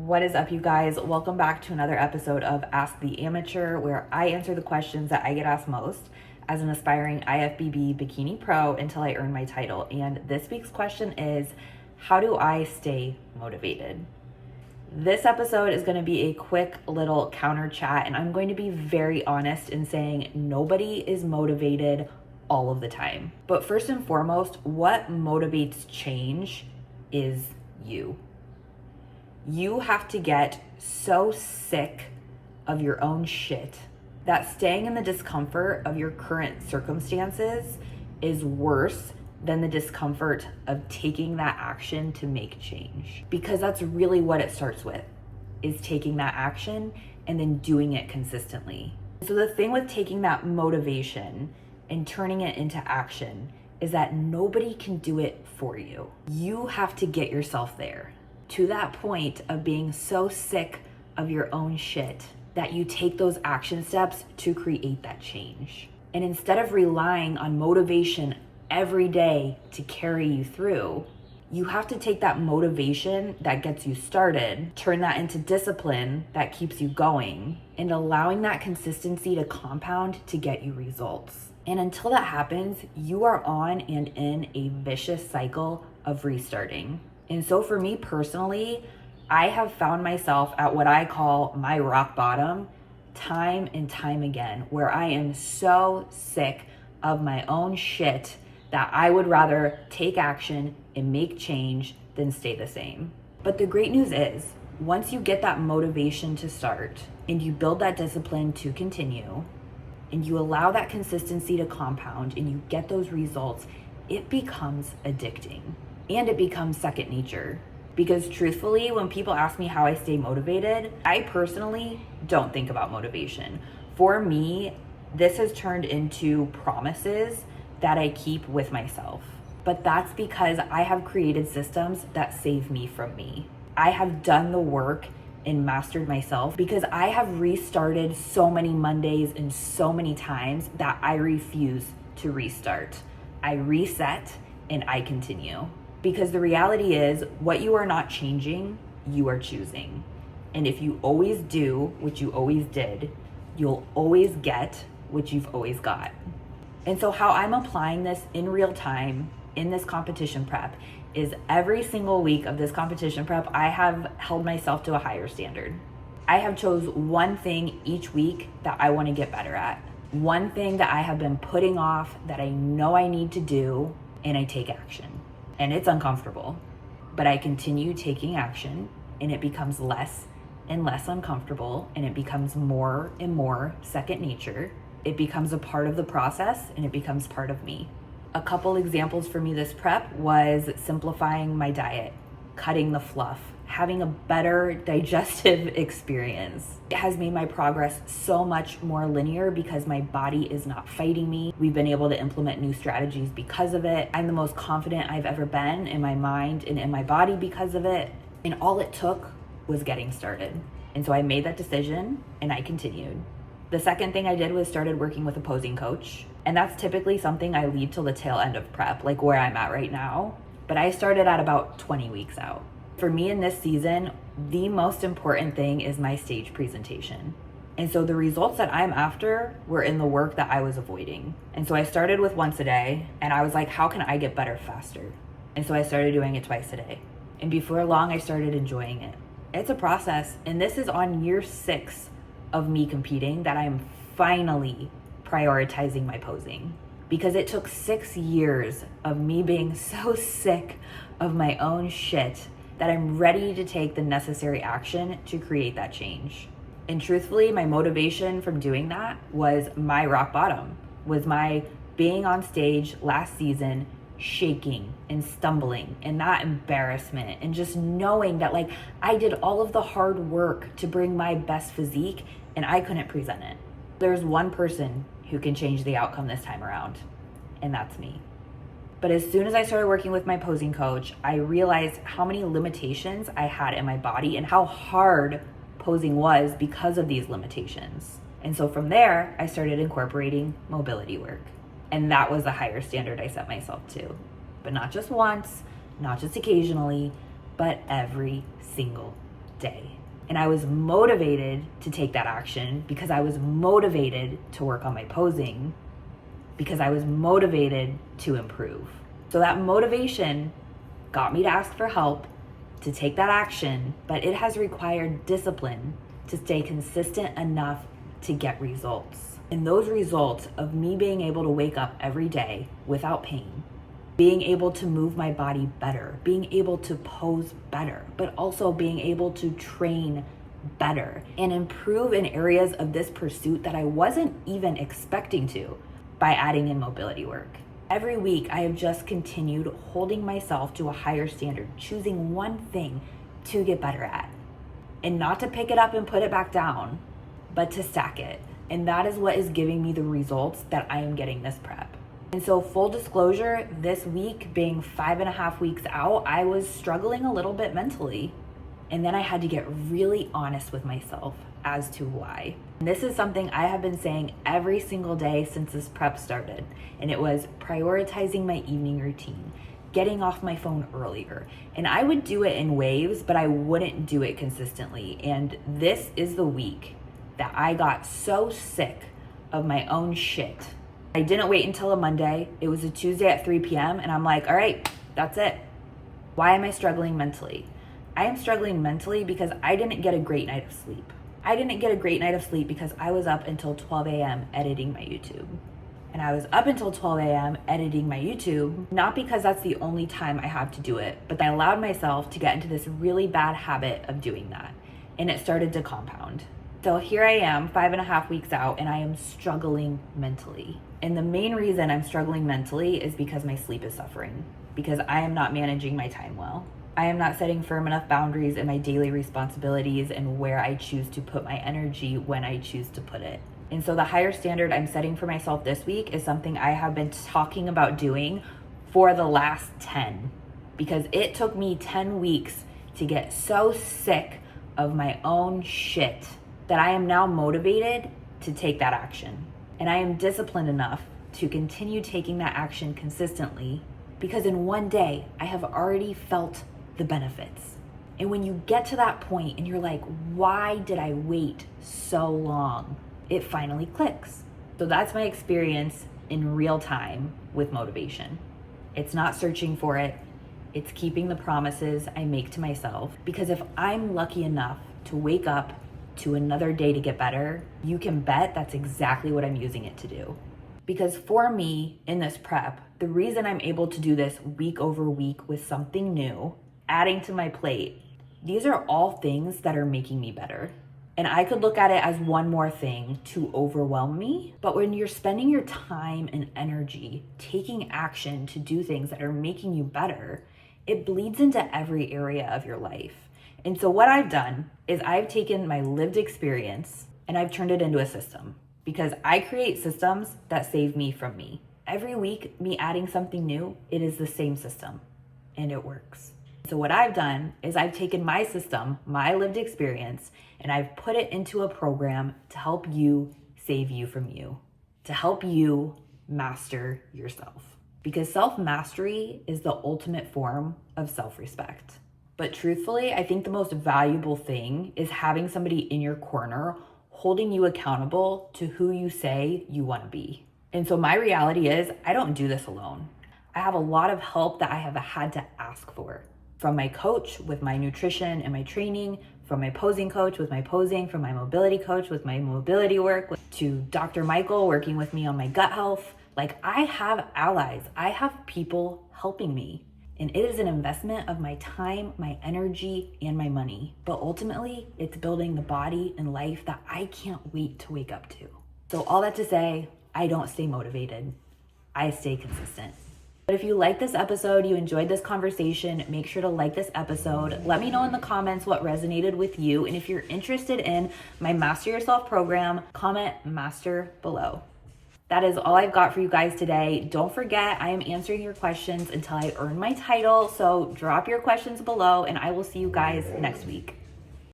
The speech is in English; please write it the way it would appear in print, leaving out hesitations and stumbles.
What is up, you guys? Welcome back to another episode of Ask the Amateur, where I answer the questions that I get asked most as an aspiring IFBB bikini pro until I earn my title. And this week's question is, how do I stay motivated? This episode is going to be a quick little counter chat, and I'm going to be very honest in saying nobody is motivated all of the time. But first and foremost, what motivates change is you. You have to get so sick of your own shit that staying in the discomfort of your current circumstances is worse than the discomfort of taking that action to make change. Because that's really what it starts with, is taking that action and then doing it consistently. So the thing with taking that motivation and turning it into action is that nobody can do it for you. You have to get yourself there, to that point of being so sick of your own shit that you take those action steps to create that change. And instead of relying on motivation every day to carry you through, you have to take that motivation that gets you started, turn that into discipline that keeps you going, and allowing that consistency to compound to get you results. And until that happens, you are on and in a vicious cycle of restarting. And so for me personally, I have found myself at what I call my rock bottom time and time again, where I am so sick of my own shit that I would rather take action and make change than stay the same. But the great news is, once you get that motivation to start and you build that discipline to continue and you allow that consistency to compound and you get those results, it becomes addicting. And it becomes second nature. Because truthfully, when people ask me how I stay motivated, I personally don't think about motivation. For me, this has turned into promises that I keep with myself. But that's because I have created systems that save me from me. I have done the work and mastered myself because I have restarted so many Mondays and so many times that I refuse to restart. I reset and I continue. Because the reality is, what you are not changing, you are choosing. And if you always do what you always did, you'll always get what you've always got. And so how I'm applying this in real time in this competition prep is every single week of this competition prep, I have held myself to a higher standard. I have chose one thing each week that I want to get better at. One thing that I have been putting off that I know I need to do, and I take action. And it's uncomfortable, but I continue taking action and it becomes less and less uncomfortable and it becomes more and more second nature. It becomes a part of the process and it becomes part of me. A couple examples for me this prep was simplifying my diet, cutting the fluff, having a better digestive experience. It has made my progress so much more linear because my body is not fighting me. We've been able to implement new strategies because of it. I'm the most confident I've ever been in my mind and in my body because of it. And all it took was getting started. And so I made that decision and I continued. The second thing I did was started working with a posing coach. And that's typically something I leave till the tail end of prep, like where I'm at right now. But I started at about 20 weeks out. For me in this season, the most important thing is my stage presentation. And so the results that I'm after were in the work that I was avoiding. And so I started with once a day and I was like, how can I get better faster? And so I started doing it twice a day. And before long, I started enjoying it. It's a process. And this is on year 6 of me competing that I'm finally prioritizing my posing. Because it took 6 years of me being so sick of my own shit that I'm ready to take the necessary action to create that change. And truthfully, my motivation from doing that was my rock bottom, was my being on stage last season, shaking and stumbling and that embarrassment and just knowing that like I did all of the hard work to bring my best physique and I couldn't present it. There's one person who can change the outcome this time around, and that's me. But as soon as I started working with my posing coach, I realized how many limitations I had in my body and how hard posing was because of these limitations. And so from there, I started incorporating mobility work. And that was the higher standard I set myself to. But not just once, not just occasionally, but every single day. And I was motivated to take that action because I was motivated to work on my posing, because I was motivated to improve. So that motivation got me to ask for help, to take that action, but it has required discipline to stay consistent enough to get results. And those results of me being able to wake up every day without pain, being able to move my body better, being able to pose better, but also being able to train better and improve in areas of this pursuit that I wasn't even expecting to by adding in mobility work. Every week, I have just continued holding myself to a higher standard, choosing one thing to get better at, and not to pick it up and put it back down, but to stack it. And that is what is giving me the results that I am getting this prep. And so full disclosure, this week being 5.5 weeks out, I was struggling a little bit mentally. And then I had to get really honest with myself as to why. And this is something I have been saying every single day since this prep started. And it was prioritizing my evening routine, getting off my phone earlier. And I would do it in waves, but I wouldn't do it consistently. And this is the week that I got so sick of my own shit. I didn't wait until a Monday. It was a Tuesday at 3 p.m. and I'm like, all right, that's it. Why am I struggling mentally? I am struggling mentally because I didn't get a great night of sleep. I didn't get a great night of sleep because I was up until 12 a.m. editing my YouTube. And I was up until 12 a.m. editing my YouTube, not because that's the only time I have to do it, but I allowed myself to get into this really bad habit of doing that. And it started to compound. So here I am, 5.5 weeks out, and I am struggling mentally. And the main reason I'm struggling mentally is because my sleep is suffering, because I am not managing my time well. I am not setting firm enough boundaries in my daily responsibilities and where I choose to put my energy when I choose to put it. And so the higher standard I'm setting for myself this week is something I have been talking about doing for the last 10, because it took me 10 weeks to get so sick of my own shit that I am now motivated to take that action. And I am disciplined enough to continue taking that action consistently, because in one day I have already felt the benefits. And when you get to that point and you're like, why did I wait so long? It finally clicks. So that's my experience in real time with motivation. It's not searching for it. It's keeping the promises I make to myself. Because if I'm lucky enough to wake up to another day to get better, you can bet that's exactly what I'm using it to do. Because for me in this prep, the reason I'm able to do this week over week with something new, adding to my plate, these are all things that are making me better. And I could look at it as one more thing to overwhelm me. But when you're spending your time and energy taking action to do things that are making you better, it bleeds into every area of your life. And so what I've done is I've taken my lived experience and I've turned it into a system, because I create systems that save me from me. Every week, me adding something new, it is the same system and it works. So what I've done is I've taken my system, my lived experience, and I've put it into a program to help you save you from you, to help you master yourself. Because self-mastery is the ultimate form of self-respect. But truthfully, I think the most valuable thing is having somebody in your corner holding you accountable to who you say you want to be. And so my reality is I don't do this alone. I have a lot of help that I have had to ask for. From my coach with my nutrition and my training, from my posing coach with my posing, from my mobility coach with my mobility work, to Dr. Michael working with me on my gut health. Like, I have allies, I have people helping me. And it is an investment of my time, my energy, and my money. But ultimately, it's building the body and life that I can't wait to wake up to. So all that to say, I don't stay motivated. I stay consistent. But if you like this episode, you enjoyed this conversation, make sure to like this episode. Let me know in the comments what resonated with you. And if you're interested in my Master Yourself program, comment master below. That is all I've got for you guys today. Don't forget, I am answering your questions until I earn my title. So drop your questions below and I will see you guys next week.